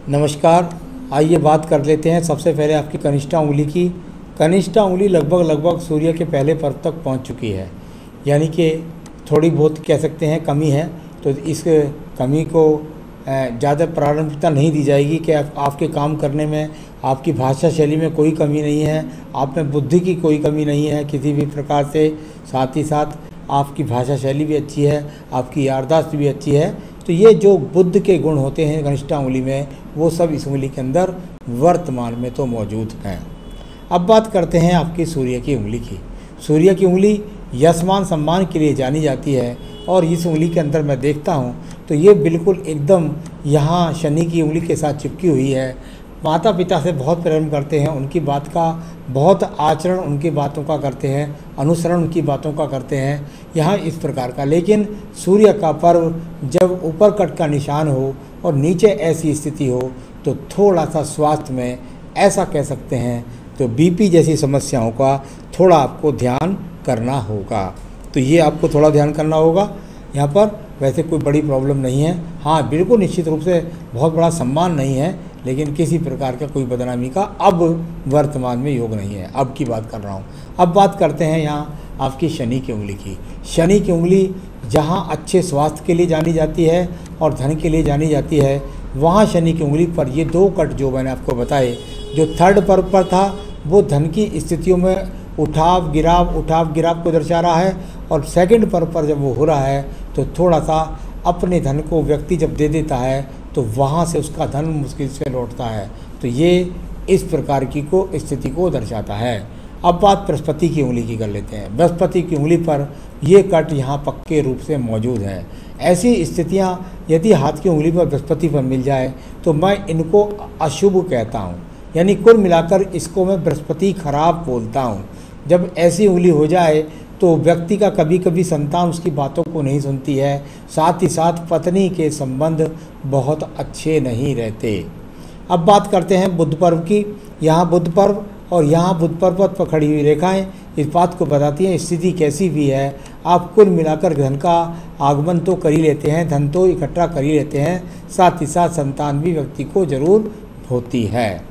नमस्कार। आइए बात कर लेते हैं सबसे पहले आपकी कनिष्ठा उंगली की। कनिष्ठा उंगली लगभग सूर्य के पहले पर्व तक पहुंच चुकी है, यानी कि थोड़ी बहुत कह सकते हैं कमी है। तो इस कमी को ज़्यादा प्राथमिकता नहीं दी जाएगी कि आपके काम करने में, आपकी भाषा शैली में कोई कमी नहीं है, आप में बुद्धि की कोई कमी नहीं है किसी भी प्रकार से। साथ ही साथ आपकी भाषा शैली भी अच्छी है, आपकी याददाश्त भी अच्छी है। तो ये जो बुद्ध के गुण होते हैं कनिष्ठा उंगली में, वो सब इस उंगली के अंदर वर्तमान में तो मौजूद हैं। अब बात करते हैं आपकी सूर्य की उंगली की। सूर्य की उंगली यशमान सम्मान के लिए जानी जाती है, और इस उंगली के अंदर मैं देखता हूँ तो ये बिल्कुल एकदम यहाँ शनि की उंगली के साथ चिपकी हुई है। माता पिता से बहुत प्रेम करते हैं, उनकी बात का बहुत आचरण, उनकी बातों का करते हैं, अनुसरण उनकी बातों का करते हैं, यहाँ इस प्रकार का। लेकिन सूर्य का पर्व जब ऊपर कट का निशान हो और नीचे ऐसी स्थिति हो तो थोड़ा सा स्वास्थ्य में ऐसा कह सकते हैं तो बीपी जैसी समस्याओं का थोड़ा आपको ध्यान करना होगा। तो ये आपको थोड़ा ध्यान करना होगा। यहाँ पर वैसे कोई बड़ी प्रॉब्लम नहीं है। हाँ, बिल्कुल निश्चित रूप से बहुत बड़ा सम्मान नहीं है, लेकिन किसी प्रकार का कोई बदनामी का अब वर्तमान में योग नहीं है। अब की बात कर रहा हूँ। अब बात करते हैं यहाँ आपकी शनि की उंगली की। शनि की उंगली जहाँ अच्छे स्वास्थ्य के लिए जानी जाती है और धन के लिए जानी जाती है, वहाँ शनि की उंगली पर ये दो कट जो मैंने आपको बताए, जो थर्ड पर्व पर था वो धन की स्थितियों में उठाव गिराव को दर्शा रहा है, और सेकंड पर्व पर जब वो हो रहा है तो थोड़ा सा अपने धन को व्यक्ति जब दे देता है तो वहाँ से उसका धन मुश्किल से लौटता है। तो ये इस प्रकार की को स्थिति को दर्शाता है। अब बात बृहस्पति की उंगली की कर लेते हैं। बृहस्पति की उंगली पर ये कट यहाँ पक्के रूप से मौजूद है। ऐसी स्थितियाँ यदि हाथ की उंगली पर बृहस्पति पर मिल जाए तो मैं इनको अशुभ कहता हूँ, यानी कुल मिलाकर इसको मैं बृहस्पति खराब बोलता हूँ। जब ऐसी उंगली हो जाए तो व्यक्ति का कभी कभी संतान उसकी बातों को नहीं सुनती है, साथ ही साथ पत्नी के संबंध बहुत अच्छे नहीं रहते। अब बात करते हैं बुध पर्व की। यहाँ बुध पर्व और यहाँ बुध पर्व पर खड़ी हुई रेखाएं इस बात को बताती हैं स्थिति कैसी भी है। आप कुल मिलाकर धन का आगमन तो कर ही लेते हैं, धन तो इकट्ठा कर ही लेते हैं, साथ ही साथ संतान भी व्यक्ति को जरूर होती है।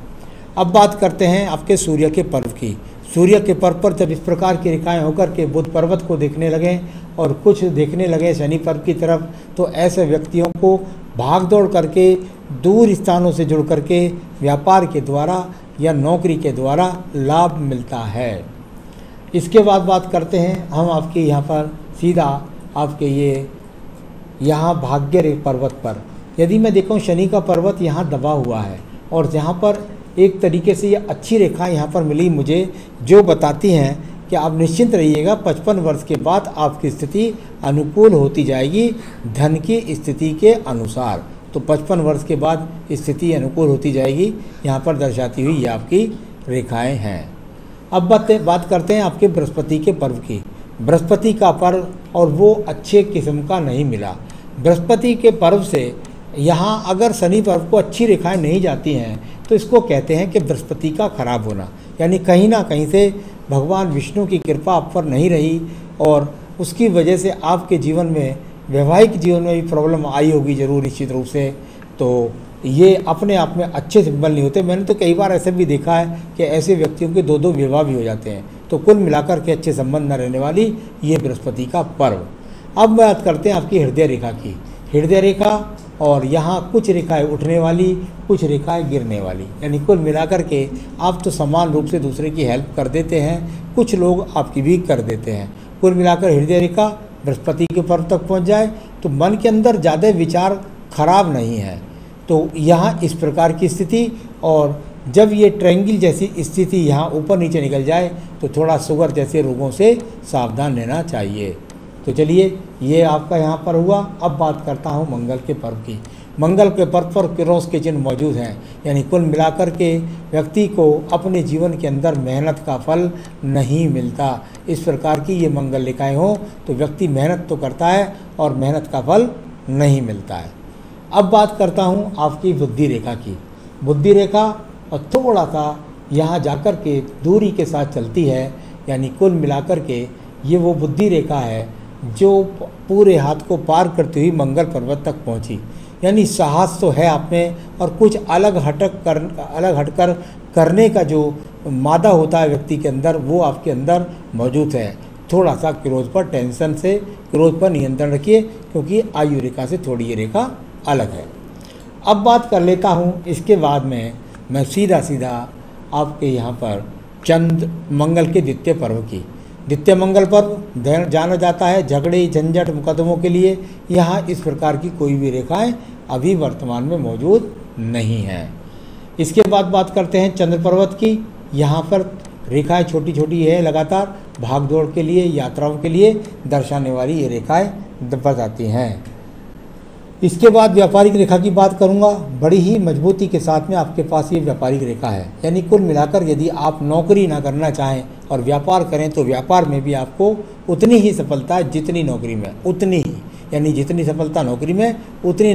अब बात करते हैं आपके सूर्य के पर्व की। सूर्य के पर्व पर जब इस प्रकार की रेखाएं होकर के बुध पर्वत को देखने लगें और कुछ देखने लगे शनि पर्व की तरफ, तो ऐसे व्यक्तियों को भाग दौड़ करके दूर स्थानों से जुड़ करके व्यापार के द्वारा या नौकरी के द्वारा लाभ मिलता है। इसके बाद बात करते हैं हम आपके यहाँ पर सीधा आपके ये यहाँ भाग्य पर्वत पर। यदि मैं देखूँ शनि का पर्वत यहाँ दबा हुआ है, और यहाँ पर एक तरीके से ये अच्छी रेखा यहाँ पर मिली मुझे, जो बताती हैं कि आप निश्चिंत रहिएगा 55 वर्ष के बाद आपकी स्थिति अनुकूल होती जाएगी धन की स्थिति के अनुसार। तो 55 वर्ष के बाद स्थिति अनुकूल होती जाएगी, यहाँ पर दर्शाती हुई ये आपकी रेखाएं हैं। अब बात करते हैं आपके बृहस्पति के पर्व की। बृहस्पति का पर्व और वो अच्छे किस्म का नहीं मिला। बृहस्पति के पर्व से यहाँ अगर शनि पर्व को अच्छी रेखाएं नहीं जाती हैं तो इसको कहते हैं कि बृहस्पति का खराब होना, यानी कहीं ना कहीं से भगवान विष्णु की कृपा आप पर नहीं रही, और उसकी वजह से आपके जीवन में, वैवाहिक जीवन में भी प्रॉब्लम आई होगी जरूर निश्चित रूप से। तो ये अपने आप में अच्छे सिंबल नहीं होते। मैंने तो कई बार ऐसे भी देखा है कि ऐसे व्यक्तियों के दो विवाह भी हो जाते हैं। तो कुल मिलाकर के अच्छे संबंध न रहने वाली ये बृहस्पति का पर्व। अब बात करते हैं आपकी हृदय रेखा की। हृदय रेखा और यहाँ कुछ रेखाएं उठने वाली, कुछ रेखाएं गिरने वाली, यानी कुल मिलाकर के आप तो समान रूप से दूसरे की हेल्प कर देते हैं, कुछ लोग आपकी भी कर देते हैं। कुल मिलाकर हृदय रेखा बृहस्पति के पर्व तक पहुँच जाए तो मन के अंदर ज़्यादा विचार खराब नहीं है। तो यहाँ इस प्रकार की स्थिति, और जब ये ट्रायंगल जैसी स्थिति यहाँ ऊपर नीचे निकल जाए तो थोड़ा शुगर जैसे रोगों से सावधान रहना चाहिए। तो चलिए, ये आपका यहाँ पर हुआ। अब बात करता हूँ मंगल के पर्व की। मंगल के पर्व पर क्रॉस के चिन्ह मौजूद हैं, यानी कुल मिलाकर के व्यक्ति को अपने जीवन के अंदर मेहनत का फल नहीं मिलता। इस प्रकार की ये मंगल रेखाएं हो तो व्यक्ति मेहनत तो करता है और मेहनत का फल नहीं मिलता है। अब बात करता हूँ आपकी बुद्धि रेखा की। बुद्धि रेखा और थोड़ा सा यहाँ जाकर के दूरी के साथ चलती है, यानी कुल मिलाकर के ये वो बुद्धि रेखा है जो पूरे हाथ को पार करती हुई मंगल पर्वत तक पहुंची। यानी साहस तो है आप में, और कुछ अलग हटकर करने का जो मादा होता है व्यक्ति के अंदर, वो आपके अंदर मौजूद है। थोड़ा सा क्रोध पर टेंशन से क्रोध पर नियंत्रण रखिए, क्योंकि आयु रेखा से थोड़ी ये रेखा अलग है। अब बात कर लेता हूँ इसके बाद में मैं सीधा आपके यहाँ पर चंद्र मंगल के द्वितीय पर्व की। द्वितीय मंगल पर्व जाना जाता है झगड़े झंझट मुकदमों के लिए। यहाँ इस प्रकार की कोई भी रेखाएं अभी वर्तमान में मौजूद नहीं हैं। इसके बाद बात करते हैं चंद्र पर्वत की। यहाँ पर रेखाएं छोटी छोटी है, लगातार भाग दौड़ के लिए, यात्राओं के लिए दर्शाने वाली ये रेखाएं बताती हैं। इसके बाद व्यापारिक रेखा की बात करूंगा। बड़ी ही मजबूती के साथ में आपके पास ये व्यापारिक रेखा है, यानी कुल मिलाकर यदि आप नौकरी ना करना चाहें और व्यापार करें तो व्यापार में भी आपको उतनी ही सफलता है जितनी नौकरी में, उतनी ही, यानी जितनी सफलता नौकरी में उतनी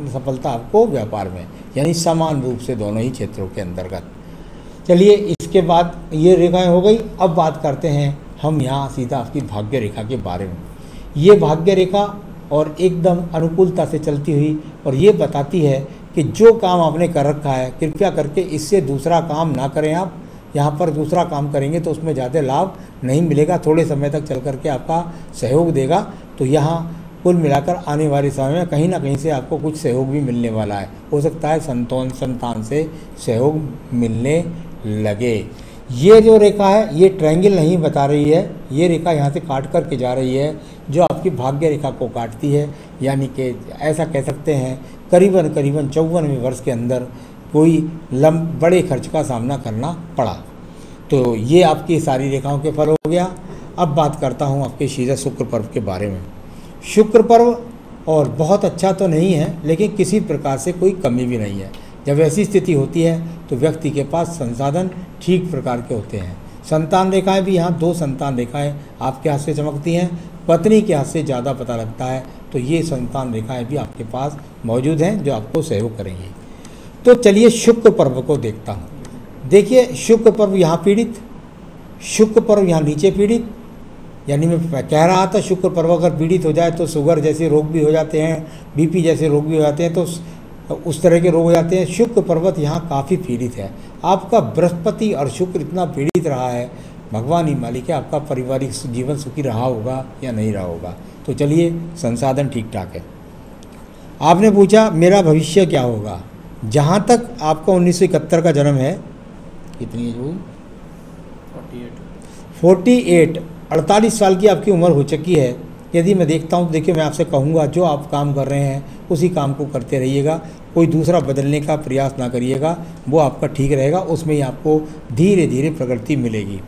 सफलता आपको व्यापार में, यानी समान रूप से दोनों ही क्षेत्रों के अंतर्गत। चलिए इसके बाद ये रेखाएं हो गई। अब बात करते हैं हम यहाँ सीधा आपकी भाग्य रेखा के बारे में। ये भाग्य रेखा और एकदम अनुकूलता से चलती हुई, और ये बताती है कि जो काम आपने कर रखा है कृपया करके इससे दूसरा काम ना करें। आप यहाँ पर दूसरा काम करेंगे तो उसमें ज़्यादा लाभ नहीं मिलेगा, थोड़े समय तक चल करके आपका सहयोग देगा। तो यहाँ कुल मिलाकर आने वाले समय में कहीं ना कहीं से आपको कुछ सहयोग भी मिलने वाला है। हो सकता है संतान से सहयोग मिलने लगे। ये जो रेखा है ये ट्रायंगल नहीं बता रही है, ये रेखा यहाँ से काट करके जा रही है जो आपकी भाग्य रेखा को काटती है। यानी कि ऐसा कह सकते हैं करीबन 54वें वर्ष के अंदर कोई बड़े खर्च का सामना करना पड़ा। तो ये आपकी सारी रेखाओं के फल हो गया। अब बात करता हूँ आपके सीधा शुक्र पर्व के बारे में। शुक्र पर्व और बहुत अच्छा तो नहीं है, लेकिन किसी प्रकार से कोई कमी भी नहीं है। जब ऐसी स्थिति होती है तो व्यक्ति के पास संसाधन ठीक प्रकार के होते हैं। संतान रेखाएं भी यहाँ 2 संतान रेखाएं आपके हाथ से चमकती हैं, पत्नी के हाथ से ज़्यादा पता लगता है। तो ये संतान रेखाएं भी आपके पास मौजूद हैं जो आपको सहयोग करेंगी। तो चलिए शुक्र पर्व को देखता हूँ। देखिए शुक्र पर्व यहाँ पीड़ित, शुक्र पर्व यहाँ नीचे पीड़ित। यानी मैं कह रहा था शुक्र पर्व अगर पीड़ित हो जाए तो शुगर जैसे रोग भी हो जाते हैं, बीपी जैसे रोग भी हो जाते हैं, तो उस तरह के रोग हो जाते हैं। शुक्र पर्वत यहाँ काफ़ी पीड़ित है। आपका बृहस्पति और शुक्र इतना पीड़ित रहा है, भगवान ही मालिक है आपका पारिवारिक जीवन सुखी रहा होगा या नहीं रहा होगा। तो चलिए संसाधन ठीक ठाक है। आपने पूछा मेरा भविष्य क्या होगा। जहाँ तक आपका 1971 का जन्म है, कितनी है 48 48 साल की आपकी उम्र हो चुकी है। यदि मैं देखता हूँ तो देखिए मैं आपसे कहूँगा जो आप काम कर रहे हैं उसी काम को करते रहिएगा, कोई दूसरा बदलने का प्रयास ना करिएगा, वो आपका ठीक रहेगा। उसमें ही आपको धीरे धीरे प्रगति मिलेगी,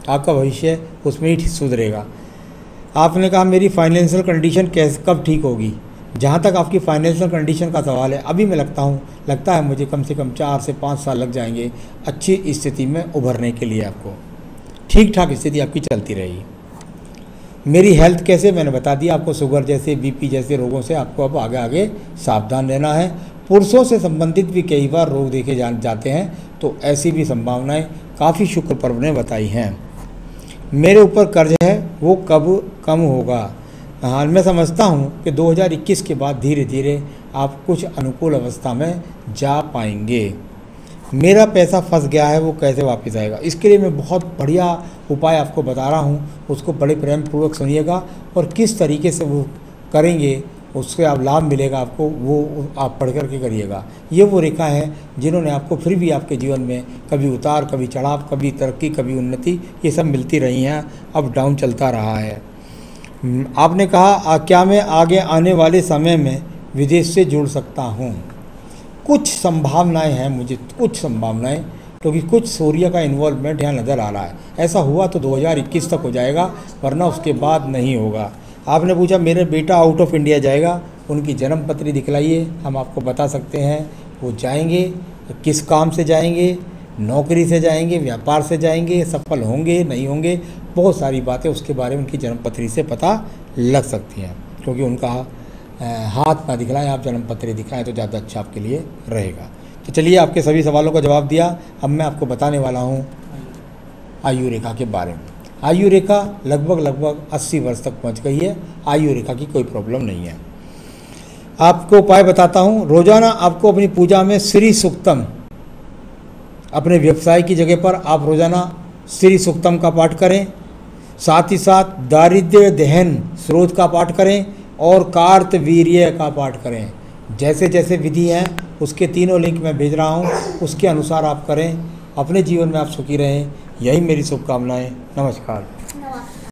आपका भविष्य उसमें ही सुधरेगा। आपने कहा मेरी फाइनेंशियल कंडीशन कब ठीक होगी। जहाँ तक आपकी फाइनेंशियल कंडीशन का सवाल है, अभी मैं लगता है मुझे कम से कम 4 से 5 साल लग जाएंगे अच्छी स्थिति में उभरने के लिए। आपको ठीक ठाक स्थिति आपकी चलती रहेगी। मेरी हेल्थ कैसे, मैंने बता दिया आपको। शुगर जैसे बीपी जैसे रोगों से आपको अब आगे सावधान रहना है। पुरुषों से संबंधित भी कई बार रोग देखे जाते हैं, तो ऐसी भी संभावनाएं काफ़ी शुक्र पर्व ने बताई हैं। मेरे ऊपर कर्ज है वो कब कम होगा। हाँ, मैं समझता हूँ कि 2021 के बाद धीरे धीरे आप कुछ अनुकूल अवस्था में जा पाएंगे। मेरा पैसा फंस गया है वो कैसे वापस आएगा, इसके लिए मैं बहुत बढ़िया उपाय आपको बता रहा हूँ, उसको बड़े प्रेम पूर्वक सुनिएगा और किस तरीके से वो करेंगे उससे आप लाभ मिलेगा आपको, वो आप पढ़ करके करिएगा। ये वो रेखा है जिन्होंने आपको फिर भी आपके जीवन में कभी उतार कभी चढ़ाव, कभी तरक्की कभी उन्नति, ये सब मिलती रही हैं। अब डाउन चलता रहा है। आपने कहा क्या मैं आगे आने वाले समय में विदेश से जुड़ सकता हूँ। कुछ संभावनाएं हैं, मुझे कुछ संभावनाएं, क्योंकि कुछ सूर्य का इन्वॉल्वमेंट यहाँ नज़र आ रहा है। ऐसा हुआ तो 2021 तक हो जाएगा, वरना उसके बाद नहीं होगा। आपने पूछा मेरे बेटा आउट ऑफ इंडिया जाएगा, उनकी जन्म पत्री दिखलाइए, हम आपको बता सकते हैं वो जाएंगे। किस काम से जाएंगे, नौकरी से जाएंगे, व्यापार से जाएंगे, सफल होंगे नहीं होंगे, बहुत सारी बातें उसके बारे में उनकी जन्म पत्री से पता लग सकती हैं। क्योंकि उनका हाथ ना दिखलाएं, आप जन्म पत्री दिखाएं तो ज़्यादा अच्छा आपके लिए रहेगा। तो चलिए आपके सभी सवालों का जवाब दिया। अब मैं आपको बताने वाला हूँ आयु रेखा के बारे में। आयु रेखा लगभग 80 वर्ष तक पहुँच गई है। आयु रेखा की कोई प्रॉब्लम नहीं है। आपको उपाय बताता हूँ। रोजाना आपको अपनी पूजा में श्री सूक्तम, अपने व्यवसाय की जगह पर आप रोजाना श्री सूक्तम का पाठ करें। साथ ही साथ दारिद्र्य दहन स्रोत का पाठ करें और कार्तवीर्य का पाठ करें। जैसे जैसे विधि हैं उसके तीनों लिंक मैं भेज रहा हूँ, उसके अनुसार आप करें। अपने जीवन में आप सुखी रहें, यही मेरी शुभकामनाएं। नमस्कार।